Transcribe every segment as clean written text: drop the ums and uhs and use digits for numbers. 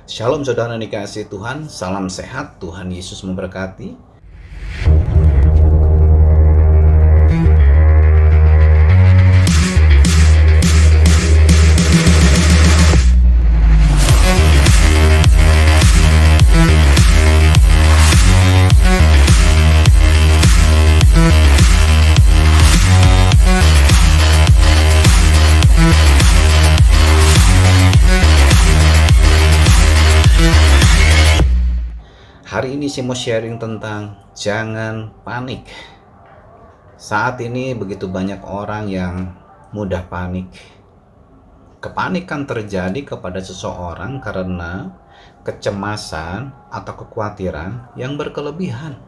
Shalom saudara dikasih Tuhan, salam sehat, Tuhan Yesus memberkati. Hari ini saya mau sharing tentang jangan panik. Saat ini begitu banyak orang yang mudah panik. Kepanikan terjadi kepada seseorang karena kecemasan atau kekhawatiran yang berkelebihan.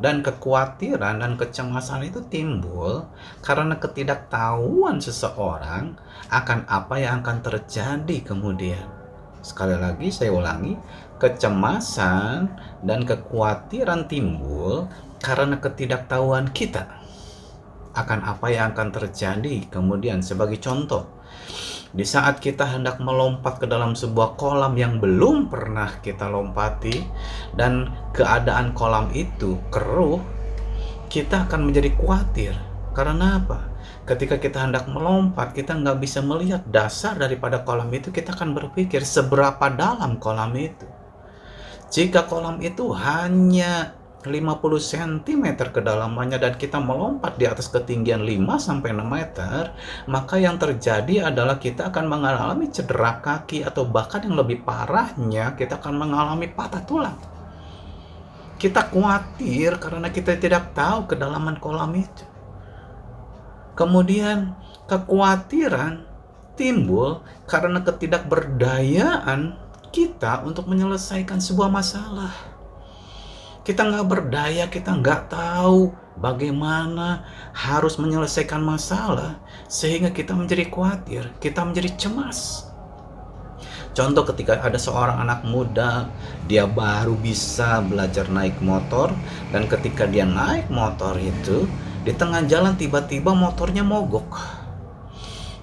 Dan kekhawatiran dan kecemasan itu timbul karena ketidaktahuan seseorang akan apa yang akan terjadi kemudian. Sekali lagi saya ulangi, kecemasan dan kekhawatiran timbul karena ketidaktahuan kita akan apa yang akan terjadi kemudian. Sebagai contoh, di saat kita hendak melompat ke dalam sebuah kolam yang belum pernah kita lompati dan keadaan kolam itu keruh, kita akan menjadi khawatir. Karena apa? Ketika kita hendak melompat, kita nggak bisa melihat dasar daripada kolam itu, kita akan berpikir seberapa dalam kolam itu. Jika kolam itu hanya 50 cm kedalamannya dan kita melompat di atas ketinggian 5-6 meter, maka yang terjadi adalah kita akan mengalami cedera kaki atau bahkan yang lebih parahnya, kita akan mengalami patah tulang. Kita khawatir karena kita tidak tahu kedalaman kolam itu. Kemudian kekhawatiran timbul karena ketidakberdayaan kita untuk menyelesaikan sebuah masalah. Kita nggak berdaya, kita nggak tahu bagaimana harus menyelesaikan masalah, sehingga kita menjadi khawatir, kita menjadi cemas. Contoh, ketika ada seorang anak muda, dia baru bisa belajar naik motor, dan ketika dia naik motor itu, di tengah jalan tiba-tiba motornya mogok.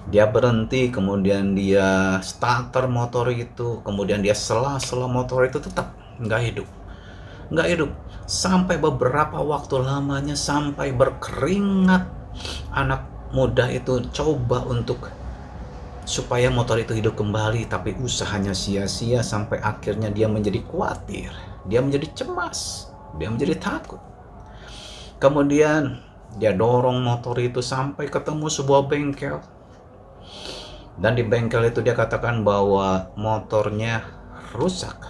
Dia berhenti, kemudian dia starter motor itu, kemudian dia sela-sela motor itu tetap nggak hidup. Sampai beberapa waktu lamanya, sampai berkeringat, anak muda itu coba untuk supaya motor itu hidup kembali, tapi usahanya sia-sia. Sampai akhirnya dia menjadi khawatir, dia menjadi cemas, dia menjadi takut. Kemudian dia dorong motor itu sampai ketemu sebuah bengkel, dan di bengkel itu dia katakan bahwa motornya rusak.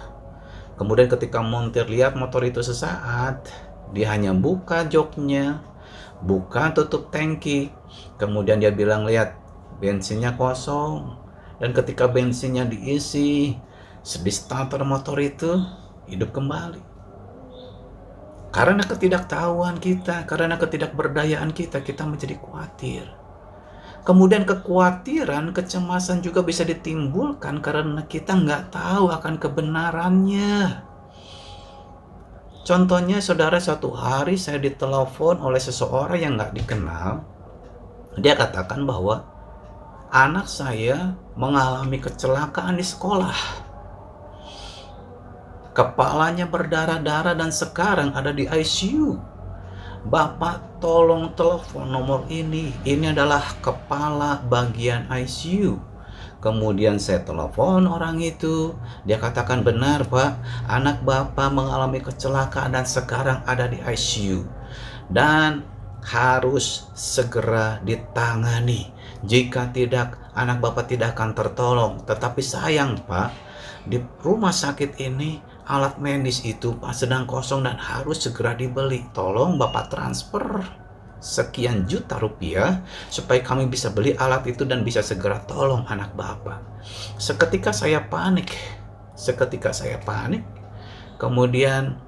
Kemudian ketika montir lihat motor itu sesaat, dia hanya buka joknya, buka tutup tangki, kemudian dia bilang, lihat, bensinnya kosong. Dan ketika bensinnya diisi, di starter motor itu hidup kembali. Karena ketidaktahuan kita, karena ketidakberdayaan kita, kita menjadi khawatir. Kemudian kekhawatiran, kecemasan juga bisa ditimbulkan karena kita nggak tahu akan kebenarannya. Contohnya, saudara, suatu hari saya ditelepon oleh seseorang yang nggak dikenal. Dia katakan bahwa anak saya mengalami kecelakaan di sekolah. Kepalanya berdarah-darah dan sekarang ada di ICU. Bapak tolong telepon nomor ini. Ini adalah kepala bagian ICU. Kemudian saya telepon orang itu. Dia katakan, benar Pak, anak Bapak mengalami kecelakaan dan sekarang ada di ICU. Dan harus segera ditangani. Jika tidak, anak Bapak tidak akan tertolong. Tetapi sayang Pak, di rumah sakit ini alat medis itu sedang kosong dan harus segera dibeli. Tolong Bapak transfer sekian juta rupiah supaya kami bisa beli alat itu dan bisa segera tolong anak Bapak. Seketika saya panik. Kemudian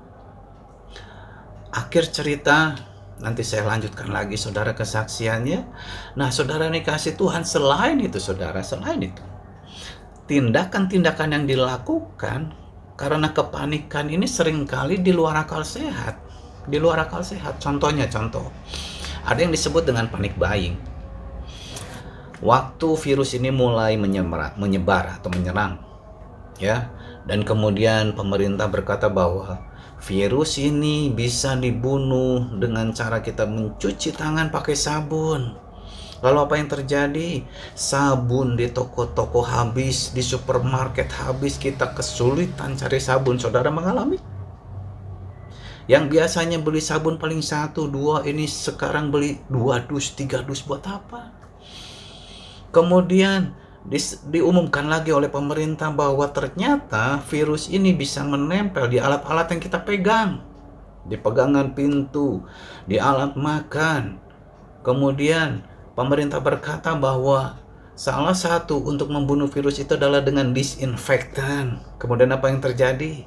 akhir cerita, nanti saya lanjutkan lagi saudara kesaksiannya. Nah saudara dikasih Tuhan, selain itu, tindakan-tindakan yang dilakukan karena kepanikan ini seringkali di luar akal sehat. Contoh, ada yang disebut dengan panic buying. Waktu virus ini mulai menyebar atau menyerang, ya. Dan kemudian pemerintah berkata bahwa virus ini bisa dibunuh dengan cara kita mencuci tangan pakai sabun. Lalu apa yang terjadi? Sabun di toko-toko habis, di supermarket habis, kita kesulitan cari sabun. Saudara mengalami? Yang biasanya beli sabun paling 1, 2, ini sekarang beli 2 dus, 3 dus, buat apa? Kemudian diumumkan lagi oleh pemerintah bahwa ternyata virus ini bisa menempel di alat-alat yang kita pegang, di pegangan pintu, di alat makan. Kemudian pemerintah berkata bahwa salah satu untuk membunuh virus itu adalah dengan disinfektan. Kemudian apa yang terjadi?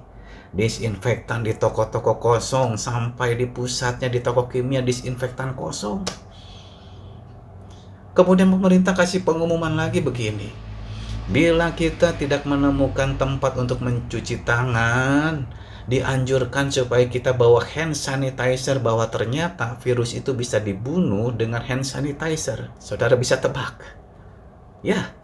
Disinfektan di toko-toko kosong, sampai di pusatnya di toko kimia disinfektan kosong. Kemudian pemerintah kasih pengumuman lagi begini, bila kita tidak menemukan tempat untuk mencuci tangan, dianjurkan supaya kita bawa hand sanitizer, bahwa ternyata virus itu bisa dibunuh dengan hand sanitizer. Saudara bisa tebak? Ya,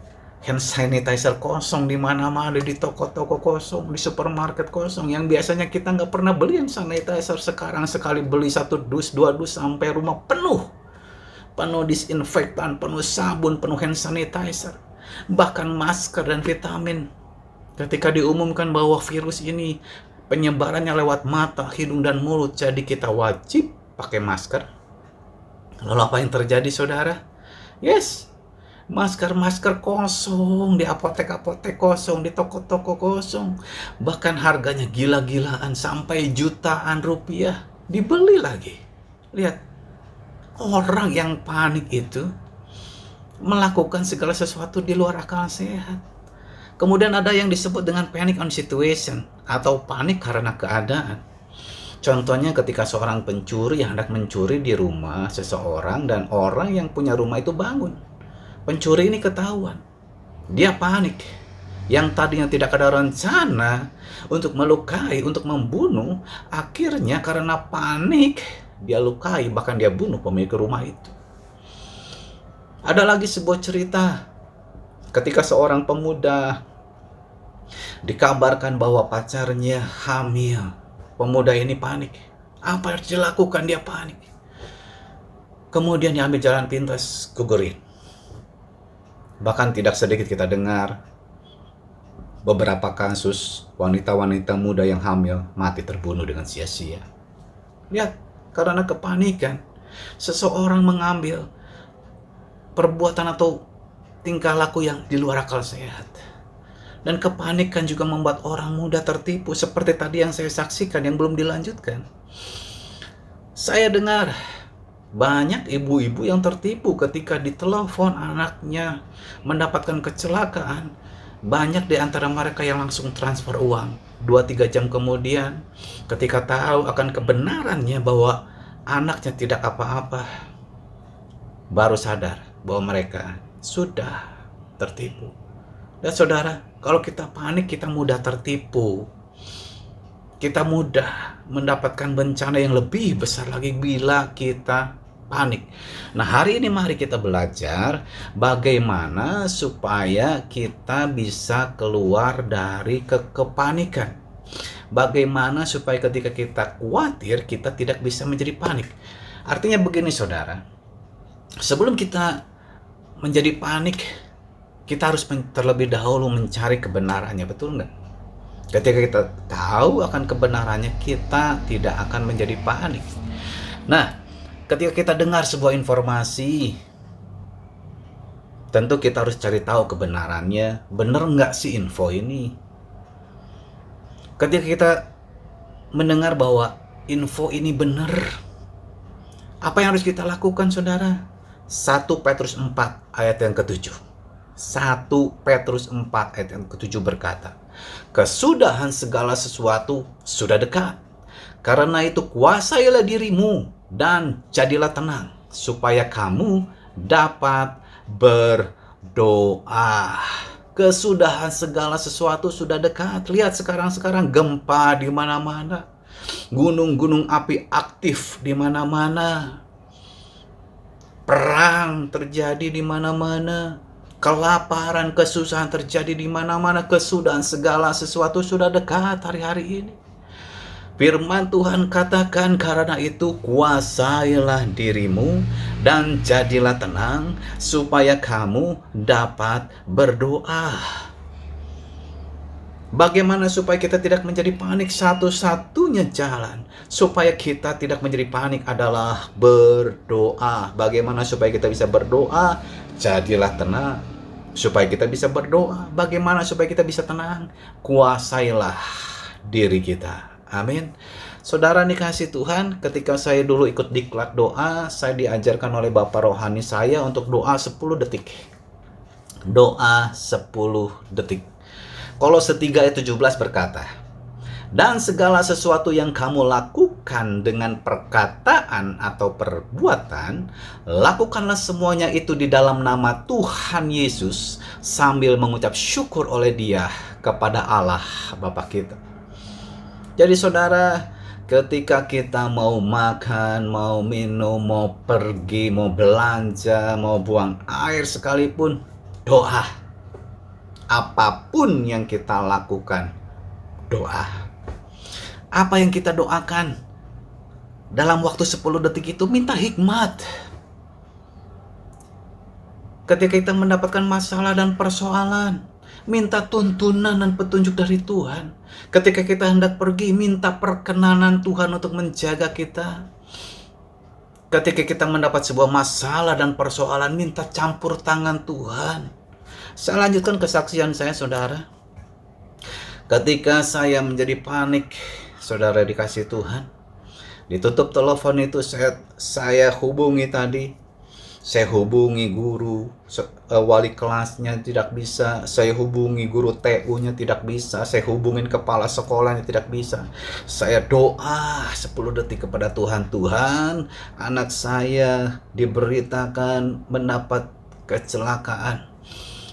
hand sanitizer kosong di mana-mana, di toko-toko kosong, di supermarket kosong. Yang biasanya kita nggak pernah beli hand sanitizer, sekarang sekali beli 1 dus, 2 dus, sampai rumah penuh disinfektan, penuh sabun, penuh hand sanitizer, bahkan masker dan vitamin. Ketika diumumkan bahwa virus ini penyebarannya lewat mata, hidung, dan mulut, jadi kita wajib pakai masker. Lalu apa yang terjadi, saudara? Yes, masker kosong, di apotek-apotek kosong, di toko-toko kosong, bahkan harganya gila-gilaan sampai jutaan rupiah dibeli lagi. Lihat, orang yang panik itu melakukan segala sesuatu di luar akal sehat. Kemudian ada yang disebut dengan panic on situation, atau panik karena keadaan. Contohnya ketika seorang pencuri yang hendak mencuri di rumah seseorang, dan orang yang punya rumah itu bangun. Pencuri ini ketahuan, dia panik. Yang tadinya tidak ada rencana untuk melukai, untuk membunuh, akhirnya karena panik dia lukai, bahkan dia bunuh pemilik rumah itu. Ada lagi sebuah cerita ketika seorang pemuda dikabarkan bahwa pacarnya hamil. Pemuda ini panik. Apa yang harus dilakukan? Dia panik. Kemudian dia ambil jalan pintas, gugurin. Bahkan tidak sedikit kita dengar beberapa kasus wanita-wanita muda yang hamil mati terbunuh dengan sia-sia. Lihat, karena kepanikan, seseorang mengambil perbuatan atau tingkah laku yang di luar akal sehat. Dan kepanikan juga membuat orang muda tertipu, seperti tadi yang saya saksikan yang belum dilanjutkan. Saya dengar banyak ibu-ibu yang tertipu ketika ditelepon anaknya mendapatkan kecelakaan. Banyak di antara mereka yang langsung transfer uang. 2-3 jam kemudian, ketika tahu akan kebenarannya bahwa anaknya tidak apa-apa, baru sadar bahwa mereka sudah tertipu. Dan saudara, kalau kita panik, kita mudah tertipu. Kita mudah mendapatkan bencana yang lebih besar lagi bila kita panik. Nah, hari ini mari kita belajar bagaimana supaya kita bisa keluar dari kepanikan. Bagaimana supaya ketika kita khawatir, kita tidak bisa menjadi panik. Artinya begini, saudara. Sebelum kita menjadi panik, kita harus terlebih dahulu mencari kebenarannya, betul nggak? Ketika kita tahu akan kebenarannya, kita tidak akan menjadi panik. Nah, ketika kita dengar sebuah informasi, tentu kita harus cari tahu kebenarannya. Benar nggak sih info ini? Ketika kita mendengar bahwa info ini benar, apa yang harus kita lakukan, saudara? 1 Petrus 4 ayat yang ke-7. 1 Petrus 4 ayat yang ke-7 berkata, kesudahan segala sesuatu sudah dekat. Karena itu kuasailah dirimu dan jadilah tenang, supaya kamu dapat berdoa. Kesudahan segala sesuatu sudah dekat. Lihat sekarang gempa di mana-mana. Gunung-gunung api aktif di mana-mana. Perang terjadi di mana-mana. Kelaparan, kesusahan terjadi di mana-mana, kesudahan segala sesuatu sudah dekat hari-hari ini. Firman Tuhan katakan, karena itu kuasailah dirimu dan jadilah tenang supaya kamu dapat berdoa. Bagaimana supaya kita tidak menjadi panik? Satu-satunya jalan supaya kita tidak menjadi panik adalah berdoa. Bagaimana supaya kita bisa berdoa? Jadilah tenang supaya kita bisa berdoa. Bagaimana supaya kita bisa tenang? Kuasailah diri kita. Amin. Saudara dikasih Tuhan, ketika saya dulu ikut diklat doa, saya diajarkan oleh Bapak rohani saya untuk doa 10 detik. Doa 10 detik. Kolose 3 ayat 17 berkata, dan segala sesuatu yang kamu lakukan dengan perkataan atau perbuatan, lakukanlah semuanya itu di dalam nama Tuhan Yesus sambil mengucap syukur oleh Dia kepada Allah Bapa kita. Jadi saudara, ketika kita mau makan, mau minum, mau pergi, mau belanja, mau buang air sekalipun, doa. Apapun yang kita lakukan, doa. Apa yang kita doakan dalam waktu 10 detik itu, minta hikmat. Ketika kita mendapatkan masalah dan persoalan, minta tuntunan dan petunjuk dari Tuhan. Ketika kita hendak pergi, minta perkenanan Tuhan untuk menjaga kita. Ketika kita mendapat sebuah masalah dan persoalan, minta campur tangan Tuhan. Saya lanjutkan kesaksian saya, saudara. Ketika saya menjadi panik, saudara dikasih Tuhan, ditutup telepon itu, saya hubungi tadi. Saya hubungi guru, wali kelasnya tidak bisa. Saya hubungi guru TU-nya tidak bisa. Saya hubungin kepala sekolahnya tidak bisa. Saya doa 10 detik kepada Tuhan. Tuhan, anak saya diberitakan mendapat kecelakaan.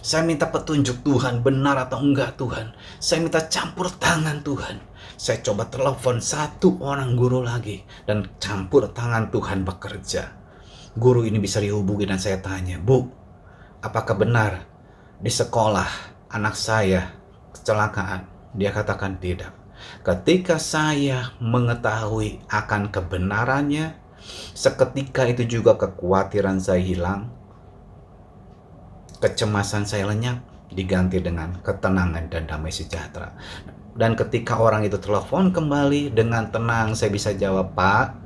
Saya minta petunjuk Tuhan, benar atau enggak Tuhan. Saya minta campur tangan Tuhan. Saya coba telepon 1 orang guru lagi, dan campur tangan Tuhan bekerja. Guru ini bisa dihubungi dan saya tanya, Bu, apakah benar di sekolah anak saya kecelakaan? Dia katakan tidak. Ketika saya mengetahui akan kebenarannya, seketika itu juga kekhawatiran saya hilang, kecemasan saya lenyap, diganti dengan ketenangan dan damai sejahtera. Dan ketika orang itu telepon kembali, dengan tenang saya bisa jawab, Pak,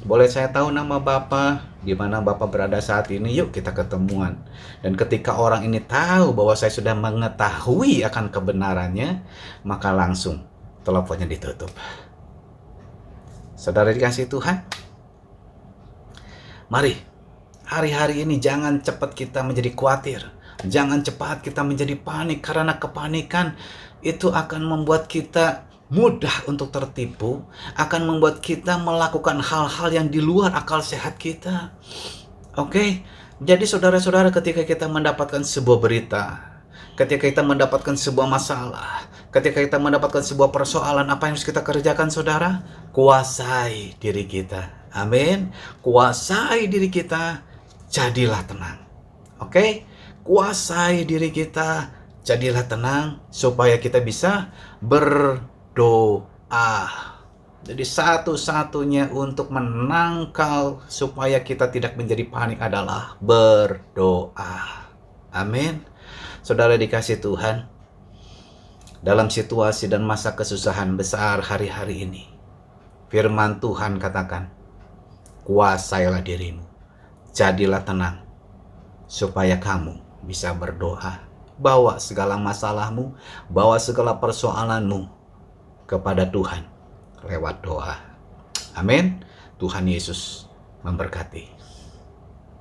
boleh saya tahu nama Bapak, di mana Bapak berada saat ini? Yuk kita ketemuan. Dan ketika orang ini tahu bahwa saya sudah mengetahui akan kebenarannya, maka langsung teleponnya ditutup. Saudara dikasih Tuhan, mari hari-hari ini jangan cepat kita menjadi khawatir. Jangan cepat kita menjadi panik, karena kepanikan itu akan membuat kita mudah untuk tertipu, akan membuat kita melakukan hal-hal yang di luar akal sehat kita. Oke? Jadi saudara-saudara, ketika kita mendapatkan sebuah berita, ketika kita mendapatkan sebuah masalah, ketika kita mendapatkan sebuah persoalan, apa yang harus kita kerjakan, saudara? Kuasai diri kita. Amin. Kuasai diri kita, jadilah tenang. Oke? Kuasai diri kita, jadilah tenang, supaya kita bisa berdoa. Jadi satu-satunya untuk menangkal supaya kita tidak menjadi panik adalah berdoa. Amin. Saudara dikasih Tuhan, dalam situasi dan masa kesusahan besar hari-hari ini, firman Tuhan katakan, kuasailah dirimu, jadilah tenang, supaya kamu bisa berdoa. Bawa segala masalahmu, bawa segala persoalanmu kepada Tuhan lewat doa. Amin. Tuhan Yesus memberkati.